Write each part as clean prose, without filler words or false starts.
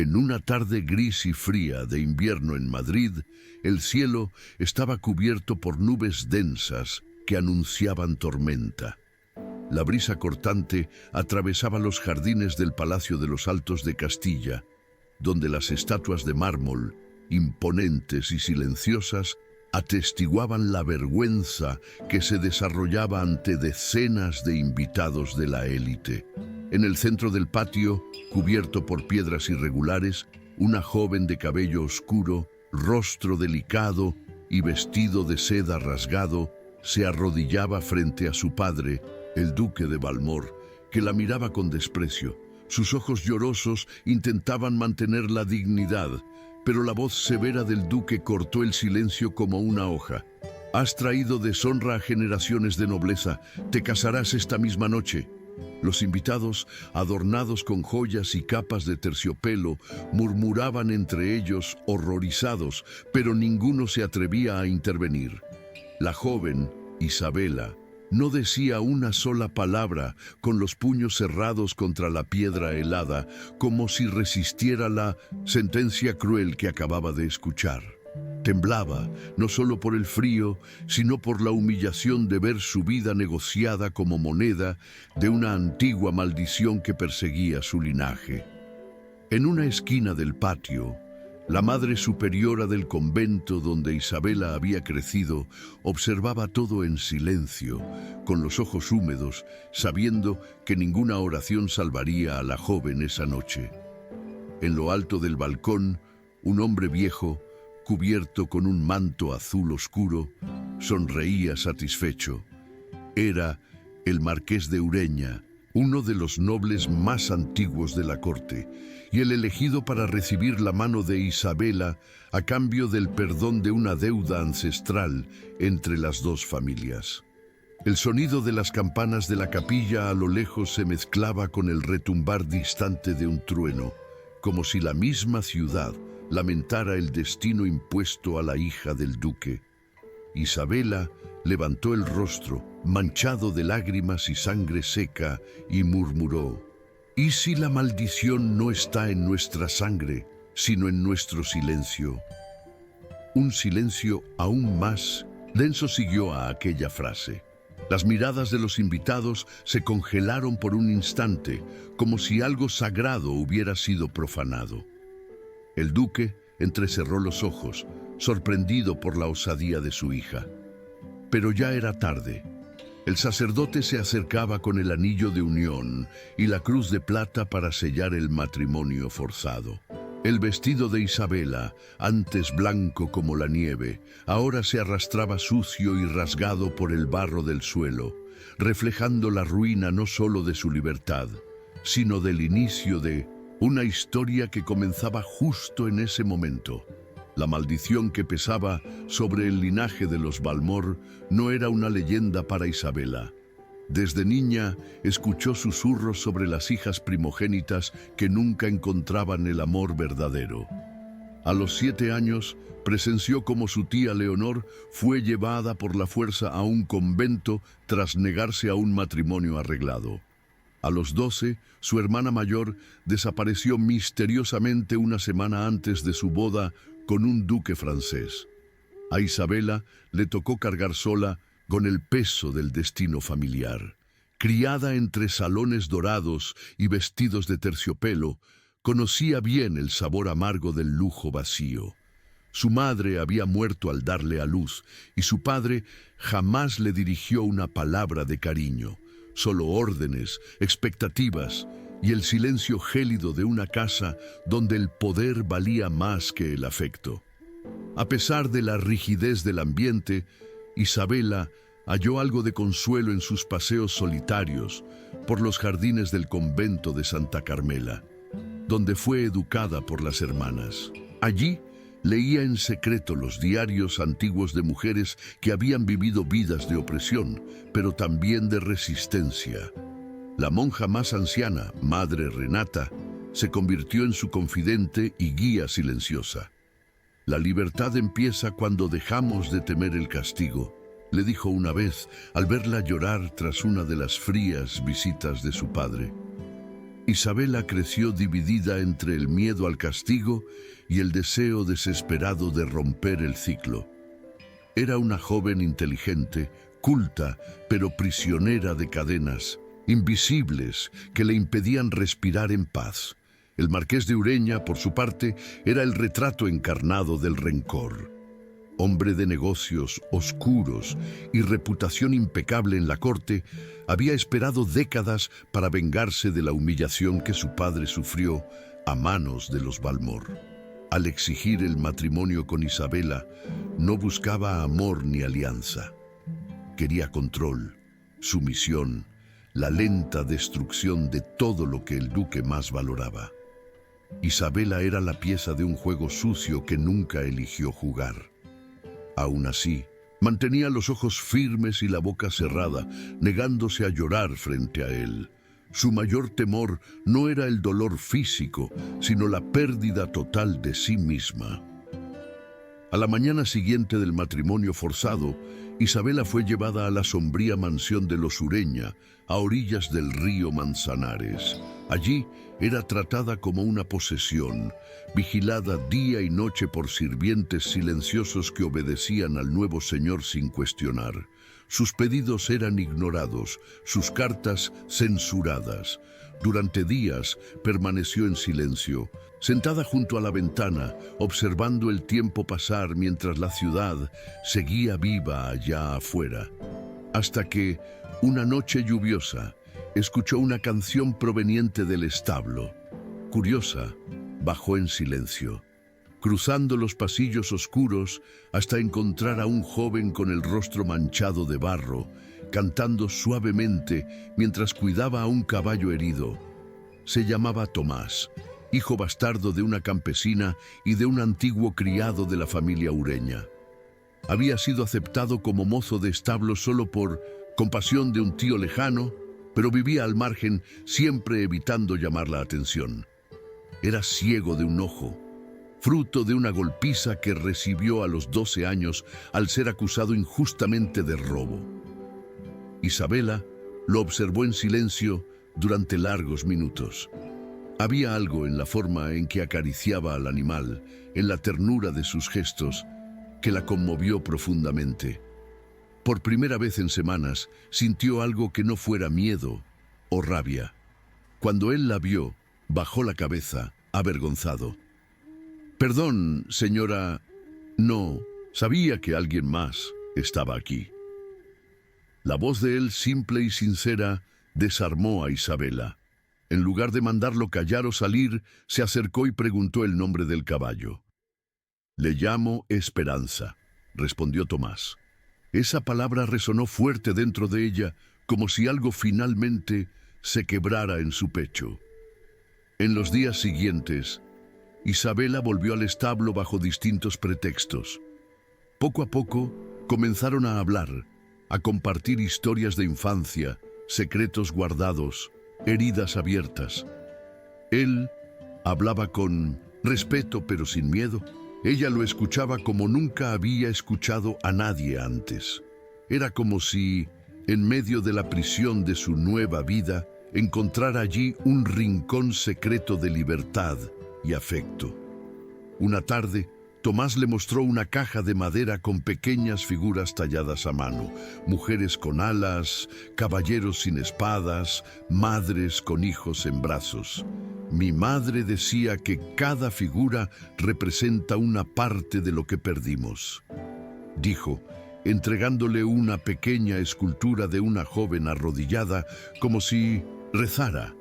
En una tarde gris y fría de invierno en Madrid, el cielo estaba cubierto por nubes densas que anunciaban tormenta. La brisa cortante atravesaba los jardines del Palacio de los Altos de Castilla, donde las estatuas de mármol, imponentes y silenciosas, atestiguaban la vergüenza que se desarrollaba ante decenas de invitados de la élite. En el centro del patio, cubierto por piedras irregulares, una joven de cabello oscuro, rostro delicado y vestido de seda rasgado, se arrodillaba frente a su padre, el duque de Valmor, que la miraba con desprecio. Sus ojos llorosos intentaban mantener la dignidad, pero la voz severa del duque cortó el silencio como una hoja. «Has traído deshonra a generaciones de nobleza. Te casarás esta misma noche». Los invitados, adornados con joyas y capas de terciopelo, murmuraban entre ellos, horrorizados, pero ninguno se atrevía a intervenir. La joven, Isabela, no decía una sola palabra, con los puños cerrados contra la piedra helada, como si resistiera la sentencia cruel que acababa de escuchar. Temblaba, no solo por el frío, sino por la humillación de ver su vida negociada como moneda de una antigua maldición que perseguía su linaje. En una esquina del patio, la madre superiora del convento donde Isabela había crecido observaba todo en silencio, con los ojos húmedos, sabiendo que ninguna oración salvaría a la joven esa noche. En lo alto del balcón, un hombre viejo, cubierto con un manto azul oscuro, sonreía satisfecho. Era el marqués de Ureña, uno de los nobles más antiguos de la corte, y el elegido para recibir la mano de Isabela a cambio del perdón de una deuda ancestral entre las dos familias. El sonido de las campanas de la capilla a lo lejos se mezclaba con el retumbar distante de un trueno, como si la misma ciudad lamentara el destino impuesto a la hija del duque. Isabela levantó el rostro, manchado de lágrimas y sangre seca, y murmuró: «¿Y si la maldición no está en nuestra sangre, sino en nuestro silencio?» Un silencio aún más denso siguió a aquella frase. Las miradas de los invitados se congelaron por un instante, como si algo sagrado hubiera sido profanado. El duque entrecerró los ojos, sorprendido por la osadía de su hija. Pero ya era tarde. El sacerdote se acercaba con el anillo de unión y la cruz de plata para sellar el matrimonio forzado. El vestido de Isabela, antes blanco como la nieve, ahora se arrastraba sucio y rasgado por el barro del suelo, reflejando la ruina no solo de su libertad, sino del inicio de una historia que comenzaba justo en ese momento. La maldición que pesaba sobre el linaje de los Valmor no era una leyenda para Isabela. Desde niña escuchó susurros sobre las hijas primogénitas que nunca encontraban el amor verdadero. A los 7 años presenció cómo su tía Leonor fue llevada por la fuerza a un convento tras negarse a un matrimonio arreglado. A los 12, su hermana mayor desapareció misteriosamente una semana antes de su boda con un duque francés. A Isabela le tocó cargar sola con el peso del destino familiar. Criada entre salones dorados y vestidos de terciopelo, conocía bien el sabor amargo del lujo vacío. Su madre había muerto al darle a luz, y su padre jamás le dirigió una palabra de cariño. Solo órdenes, expectativas y el silencio gélido de una casa donde el poder valía más que el afecto. A pesar de la rigidez del ambiente, Isabela halló algo de consuelo en sus paseos solitarios por los jardines del convento de Santa Carmela, donde fue educada por las hermanas. Allí leía en secreto los diarios antiguos de mujeres que habían vivido vidas de opresión, pero también de resistencia. La monja más anciana, Madre Renata, se convirtió en su confidente y guía silenciosa. «La libertad empieza cuando dejamos de temer el castigo», le dijo una vez al verla llorar tras una de las frías visitas de su padre. Isabela creció dividida entre el miedo al castigo y el deseo desesperado de romper el ciclo. Era una joven inteligente, culta, pero prisionera de cadenas, invisibles, que le impedían respirar en paz. El marqués de Ureña, por su parte, era el retrato encarnado del rencor. Hombre de negocios oscuros y reputación impecable en la corte, había esperado décadas para vengarse de la humillación que su padre sufrió a manos de los Valmor. Al exigir el matrimonio con Isabela, no buscaba amor ni alianza. Quería control, sumisión, la lenta destrucción de todo lo que el duque más valoraba. Isabela era la pieza de un juego sucio que nunca eligió jugar. Aún así, mantenía los ojos firmes y la boca cerrada, negándose a llorar frente a él. Su mayor temor no era el dolor físico, sino la pérdida total de sí misma. A la mañana siguiente del matrimonio forzado, Isabela fue llevada a la sombría mansión de los Ureña, a orillas del río Manzanares. Allí era tratada como una posesión, vigilada día y noche por sirvientes silenciosos que obedecían al nuevo señor sin cuestionar. Sus pedidos eran ignorados, sus cartas censuradas. Durante días permaneció en silencio, sentada junto a la ventana, observando el tiempo pasar mientras la ciudad seguía viva allá afuera. Hasta que, una noche lluviosa, escuchó una canción proveniente del establo. Curiosa, bajó en silencio, cruzando los pasillos oscuros hasta encontrar a un joven con el rostro manchado de barro, cantando suavemente mientras cuidaba a un caballo herido. Se llamaba Tomás, hijo bastardo de una campesina y de un antiguo criado de la familia Ureña. Había sido aceptado como mozo de establo solo por compasión de un tío lejano, pero vivía al margen, siempre evitando llamar la atención. Era ciego de un ojo, fruto de una golpiza que recibió a los 12 años al ser acusado injustamente de robo. Isabela lo observó en silencio durante largos minutos. Había algo en la forma en que acariciaba al animal, en la ternura de sus gestos, que la conmovió profundamente. Por primera vez en semanas, sintió algo que no fuera miedo o rabia. Cuando él la vio, bajó la cabeza, avergonzado. «Perdón, señora, no, sabía que alguien más estaba aquí». La voz de él, simple y sincera, desarmó a Isabela. En lugar de mandarlo callar o salir, se acercó y preguntó el nombre del caballo. «Le llamo Esperanza», respondió Tomás. Esa palabra resonó fuerte dentro de ella, como si algo finalmente se quebrara en su pecho. En los días siguientes, Isabela volvió al establo bajo distintos pretextos. Poco a poco comenzaron a hablar, a compartir historias de infancia, secretos guardados, heridas abiertas. Él hablaba con respeto pero sin miedo. Ella lo escuchaba como nunca había escuchado a nadie antes. Era como si, en medio de la prisión de su nueva vida, encontrara allí un rincón secreto de libertad y afecto. Una tarde, Tomás le mostró una caja de madera con pequeñas figuras talladas a mano, mujeres con alas, caballeros sin espadas, madres con hijos en brazos. Mi madre decía que cada figura representa una parte de lo que perdimos, dijo, entregándole una pequeña escultura de una joven arrodillada, como si rezara.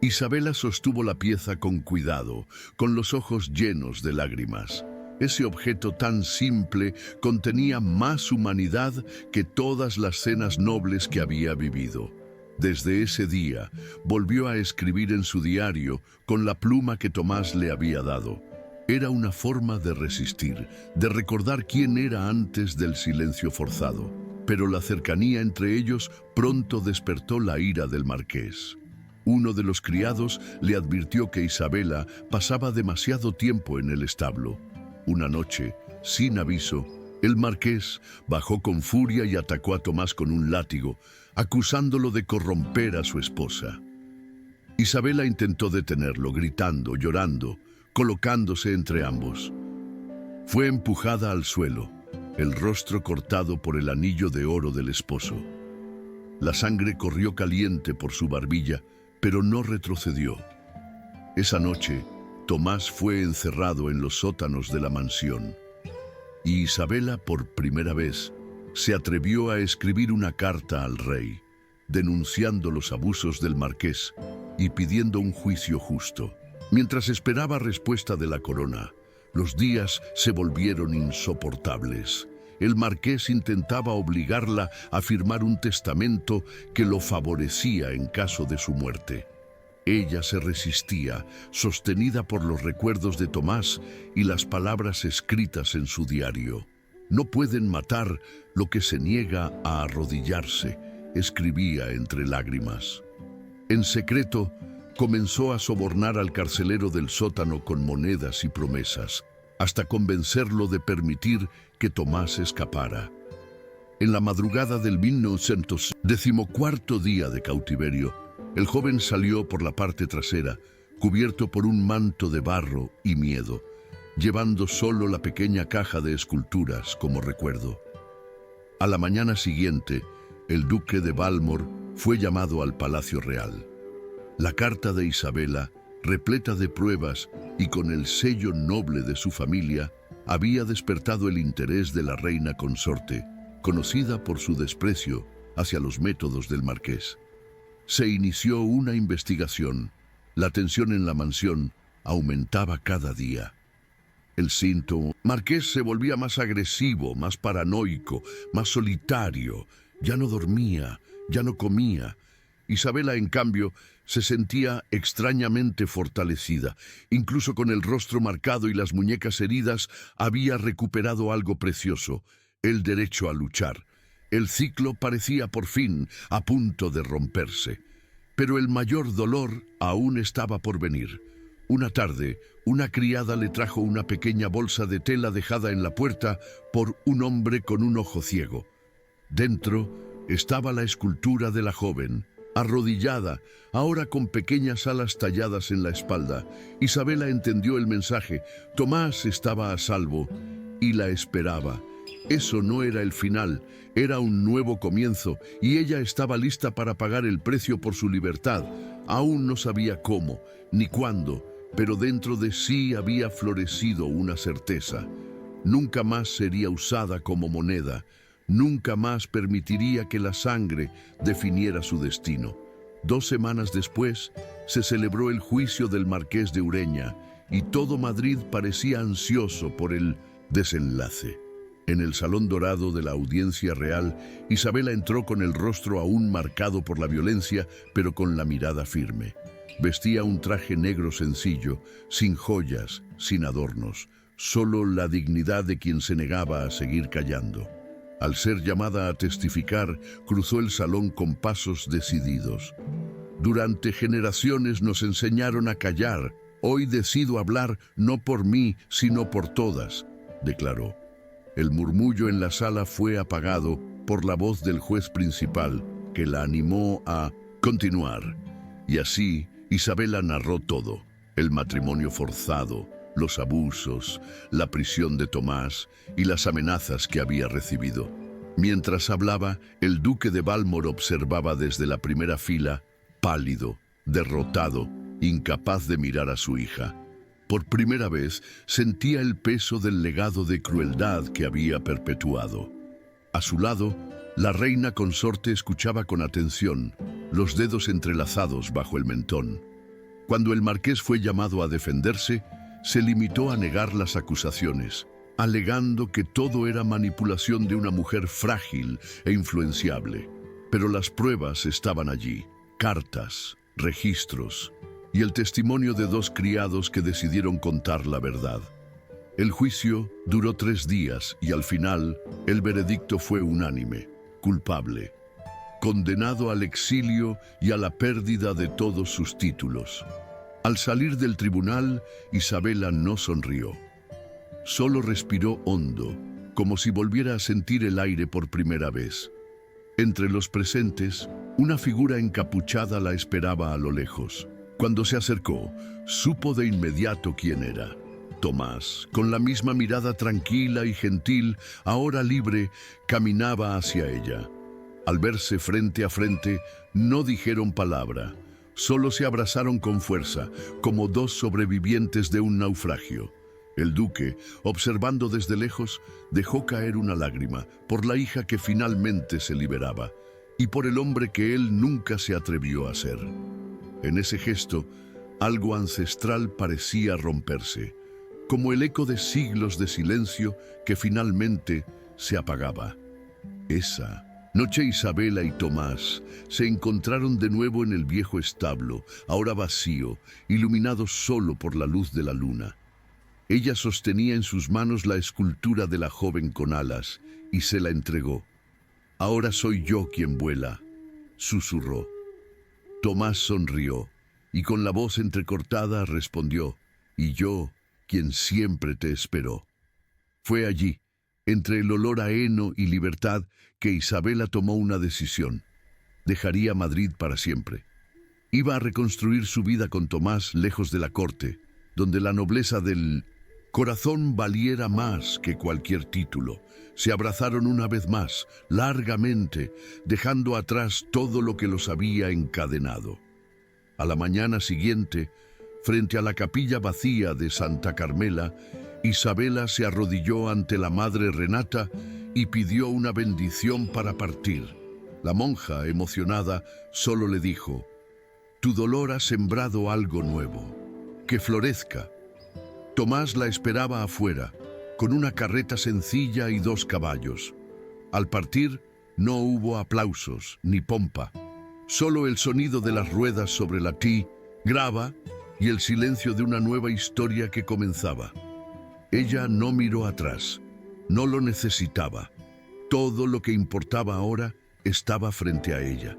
Isabela sostuvo la pieza con cuidado, con los ojos llenos de lágrimas. Ese objeto tan simple contenía más humanidad que todas las cenas nobles que había vivido. Desde ese día, volvió a escribir en su diario con la pluma que Tomás le había dado. Era una forma de resistir, de recordar quién era antes del silencio forzado. Pero la cercanía entre ellos pronto despertó la ira del marqués. Uno de los criados le advirtió que Isabela pasaba demasiado tiempo en el establo. Una noche, sin aviso, el marqués bajó con furia y atacó a Tomás con un látigo, acusándolo de corromper a su esposa. Isabela intentó detenerlo, gritando, llorando, colocándose entre ambos. Fue empujada al suelo, el rostro cortado por el anillo de oro del esposo. La sangre corrió caliente por su barbilla, pero no retrocedió. Esa noche, Tomás fue encerrado en los sótanos de la mansión. Y Isabela, por primera vez, se atrevió a escribir una carta al rey, denunciando los abusos del marqués y pidiendo un juicio justo. Mientras esperaba respuesta de la corona, los días se volvieron insoportables. El marqués intentaba obligarla a firmar un testamento que lo favorecía en caso de su muerte. Ella se resistía, sostenida por los recuerdos de Tomás y las palabras escritas en su diario. «No pueden matar lo que se niega a arrodillarse», escribía entre lágrimas. En secreto, comenzó a sobornar al carcelero del sótano con monedas y promesas, hasta convencerlo de permitir que Tomás escapara. En la madrugada del 1914 día de cautiverio, el joven salió por la parte trasera, cubierto por un manto de barro y miedo, llevando solo la pequeña caja de esculturas como recuerdo. A la mañana siguiente, el duque de Balmor fue llamado al Palacio Real. La carta de Isabela, repleta de pruebas y con el sello noble de su familia, había despertado el interés de la reina consorte, conocida por su desprecio hacia los métodos del marqués. Se inició una investigación. La tensión en la mansión aumentaba cada día. El cinto marqués se volvía más agresivo, más paranoico, más solitario. Ya no dormía, ya no comía. Isabela, en cambio, se sentía extrañamente fortalecida. Incluso con el rostro marcado y las muñecas heridas, había recuperado algo precioso: el derecho a luchar. El ciclo parecía por fin a punto de romperse. Pero el mayor dolor aún estaba por venir. Una tarde, una criada le trajo una pequeña bolsa de tela dejada en la puerta por un hombre con un ojo ciego. Dentro estaba la escultura de la joven, arrodillada, ahora con pequeñas alas talladas en la espalda. Isabela entendió el mensaje. Tomás estaba a salvo y la esperaba. Eso no era el final, era un nuevo comienzo, y ella estaba lista para pagar el precio por su libertad. Aún no sabía cómo, ni cuándo, pero dentro de sí había florecido una certeza. Nunca más sería usada como moneda, nunca más permitiría que la sangre definiera su destino. 2 semanas después, se celebró el juicio del marqués de Ureña, y todo Madrid parecía ansioso por el desenlace. En el salón dorado de la audiencia real, Isabela entró con el rostro aún marcado por la violencia, pero con la mirada firme. Vestía un traje negro sencillo, sin joyas, sin adornos, solo la dignidad de quien se negaba a seguir callando. Al ser llamada a testificar, cruzó el salón con pasos decididos. «Durante generaciones nos enseñaron a callar. Hoy decido hablar no por mí, sino por todas», declaró. El murmullo en la sala fue apagado por la voz del juez principal, que la animó a continuar. Y así, Isabela narró todo: el matrimonio forzado, los abusos, la prisión de Tomás y las amenazas que había recibido. Mientras hablaba, el duque de Balmor observaba desde la primera fila, pálido, derrotado, incapaz de mirar a su hija. Por primera vez sentía el peso del legado de crueldad que había perpetuado. A su lado, la reina consorte escuchaba con atención, los dedos entrelazados bajo el mentón. Cuando el marqués fue llamado a defenderse, se limitó a negar las acusaciones, alegando que todo era manipulación de una mujer frágil e influenciable. Pero las pruebas estaban allí: cartas, registros y el testimonio de 2 criados que decidieron contar la verdad. El juicio duró 3 días y al final el veredicto fue unánime: culpable, condenado al exilio y a la pérdida de todos sus títulos. Al salir del tribunal, Isabela no sonrió. Solo respiró hondo, como si volviera a sentir el aire por primera vez. Entre los presentes, una figura encapuchada la esperaba a lo lejos. Cuando se acercó, supo de inmediato quién era. Tomás, con la misma mirada tranquila y gentil, ahora libre, caminaba hacia ella. Al verse frente a frente, no dijeron palabra, solo se abrazaron con fuerza, como dos sobrevivientes de un naufragio. El duque, observando desde lejos, dejó caer una lágrima por la hija que finalmente se liberaba y por el hombre que él nunca se atrevió a ser. En ese gesto, algo ancestral parecía romperse, como el eco de siglos de silencio que finalmente se apagaba. Esa noche Isabela y Tomás se encontraron de nuevo en el viejo establo, ahora vacío, iluminado solo por la luz de la luna. Ella sostenía en sus manos la escultura de la joven con alas y se la entregó. «Ahora soy yo quien vuela», susurró. Tomás sonrió y con la voz entrecortada respondió: «Y yo, quien siempre te esperó». Fue allí, entre el olor a heno y libertad, que Isabela tomó una decisión. Dejaría Madrid para siempre. Iba a reconstruir su vida con Tomás lejos de la corte, donde la nobleza del corazón valiera más que cualquier título. Se abrazaron una vez más, largamente, dejando atrás todo lo que los había encadenado. A la mañana siguiente, frente a la capilla vacía de Santa Carmela, Isabela se arrodilló ante la madre Renata y pidió una bendición para partir. La monja, emocionada, solo le dijo: «Tu dolor ha sembrado algo nuevo. Que florezca». Tomás la esperaba afuera, con una carreta sencilla y 2 caballos. Al partir, no hubo aplausos ni pompa, solo el sonido de las ruedas sobre la grava y el silencio de una nueva historia que comenzaba. Ella no miró atrás, no lo necesitaba. Todo lo que importaba ahora estaba frente a ella.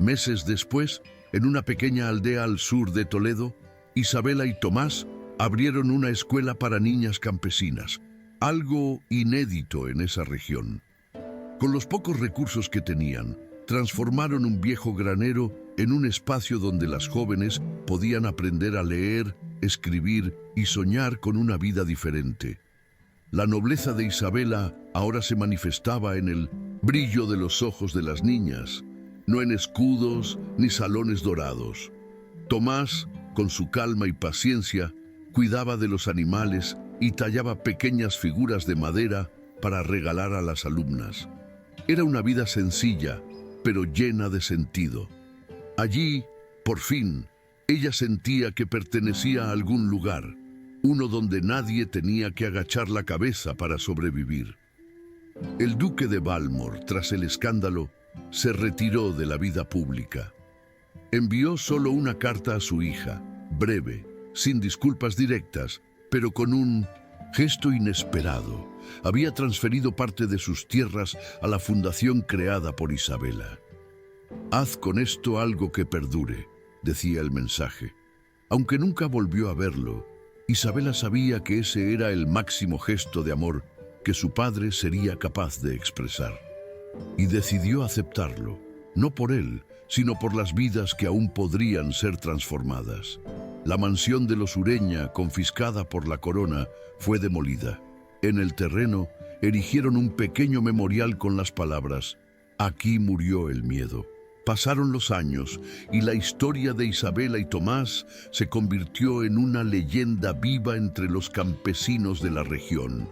Meses después, en una pequeña aldea al sur de Toledo, Isabela y Tomás abrieron una escuela para niñas campesinas, algo inédito en esa región. Con los pocos recursos que tenían, transformaron un viejo granero en un espacio donde las jóvenes podían aprender a leer, escribir y soñar con una vida diferente. La nobleza de Isabela ahora se manifestaba en el brillo de los ojos de las niñas, no en escudos ni salones dorados. Tomás, con su calma y paciencia, cuidaba de los animales y tallaba pequeñas figuras de madera para regalar a las alumnas. Era una vida sencilla, pero llena de sentido. Allí, por fin, ella sentía que pertenecía a algún lugar, uno donde nadie tenía que agachar la cabeza para sobrevivir. El duque de Valmore, tras el escándalo, se retiró de la vida pública. Envió solo una carta a su hija, breve, sin disculpas directas, pero con un gesto inesperado. Había transferido parte de sus tierras a la fundación creada por Isabela. «Haz con esto algo que perdure», decía el mensaje. Aunque nunca volvió a verlo, Isabela sabía que ese era el máximo gesto de amor que su padre sería capaz de expresar. Y decidió aceptarlo, no por él, sino por las vidas que aún podrían ser transformadas. La mansión de los Ureña, confiscada por la corona, fue demolida. En el terreno erigieron un pequeño memorial con las palabras: «Aquí murió el miedo». Pasaron los años y la historia de Isabela y Tomás se convirtió en una leyenda viva entre los campesinos de la región.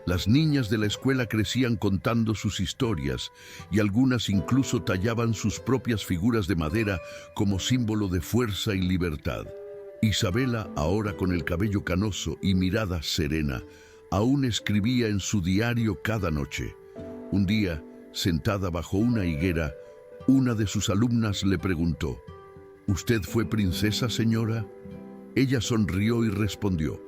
Las niñas de la escuela crecían contando sus historias y algunas incluso tallaban sus propias figuras de madera como símbolo de fuerza y libertad. Isabela, ahora con el cabello canoso y mirada serena, aún escribía en su diario cada noche. Un día, sentada bajo una higuera, una de sus alumnas le preguntó: «¿Usted fue princesa, señora?». Ella sonrió y respondió: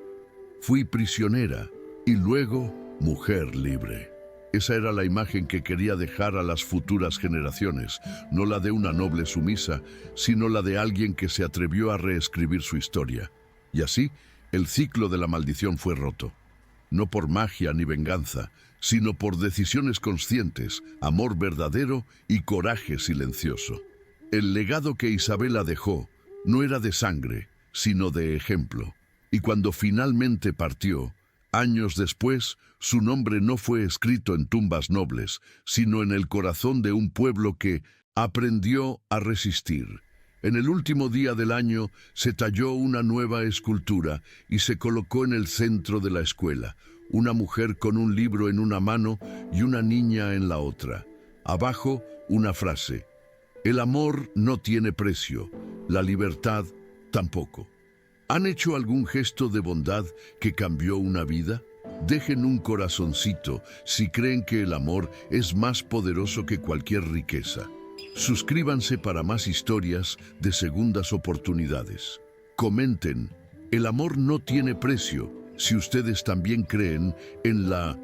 «Fui prisionera y luego mujer libre». Esa era la imagen que quería dejar a las futuras generaciones, no la de una noble sumisa, sino la de alguien que se atrevió a reescribir su historia. Y así, el ciclo de la maldición fue roto. No por magia ni venganza, sino por decisiones conscientes, amor verdadero y coraje silencioso. El legado que Isabela dejó No era de sangre, sino de ejemplo. Y cuando finalmente partió, años después, su nombre no fue escrito en tumbas nobles, sino en el corazón de un pueblo que aprendió a resistir. En el último día del año se talló una nueva escultura y se colocó en el centro de la escuela, una mujer con un libro en una mano y una niña en la otra. Abajo, una frase: el amor no tiene precio, la libertad tampoco. ¿Han hecho algún gesto de bondad que cambió una vida? Dejen un corazoncito si creen que el amor es más poderoso que cualquier riqueza. Suscríbanse para más historias de segundas oportunidades. Comenten: el amor no tiene precio, si ustedes también creen en la